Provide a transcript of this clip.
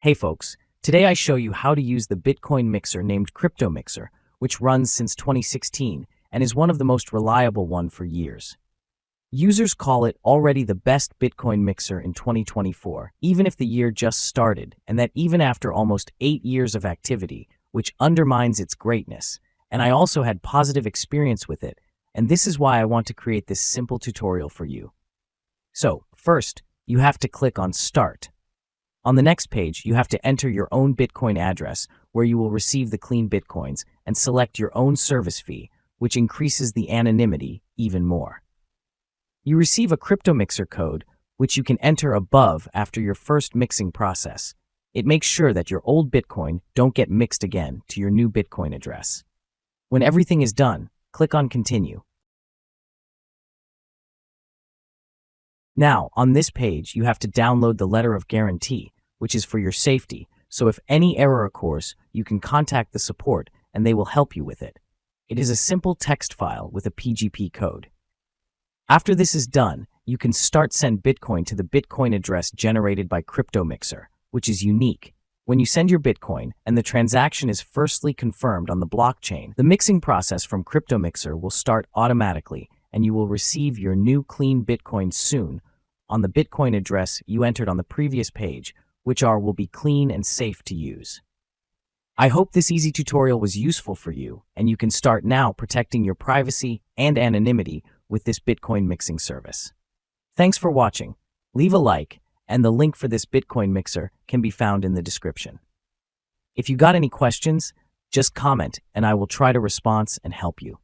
Hey folks, today I show you how to use the Bitcoin mixer named CryptoMixer, which runs since 2016 and is one of the most reliable one for years. Users call it already the best Bitcoin mixer in 2024, even if the year just started, and that even after almost 8 years of activity, which undermines its greatness. And I also had positive experience with it, and this is why I want to create this simple tutorial for you. So, first, you have to click on Start. On the next page, you have to enter your own Bitcoin address where you will receive the clean Bitcoins and select your own service fee, which increases the anonymity even more. You receive a CryptoMixer code, which you can enter above after your first mixing process. It makes sure that your old Bitcoin don't get mixed again to your new Bitcoin address. When everything is done, click on Continue. Now, on this page, you have to download the letter of guarantee, which is for your safety, so if any error occurs, you can contact the support and they will help you with it. It is a simple text file with a PGP code. After this is done, you can start send Bitcoin to the Bitcoin address generated by CryptoMixer, which is unique. When you send your Bitcoin and the transaction is firstly confirmed on the blockchain, the mixing process from CryptoMixer will start automatically and you will receive your new clean Bitcoin soon on the Bitcoin address you entered on the previous page, which will be clean and safe to use. I hope this easy tutorial was useful for you, and you can start now protecting your privacy and anonymity with this Bitcoin mixing service. Thanks for watching. Leave a like, and the link for this Bitcoin mixer can be found in the description. If you got any questions, just comment and I will try to respond and help you.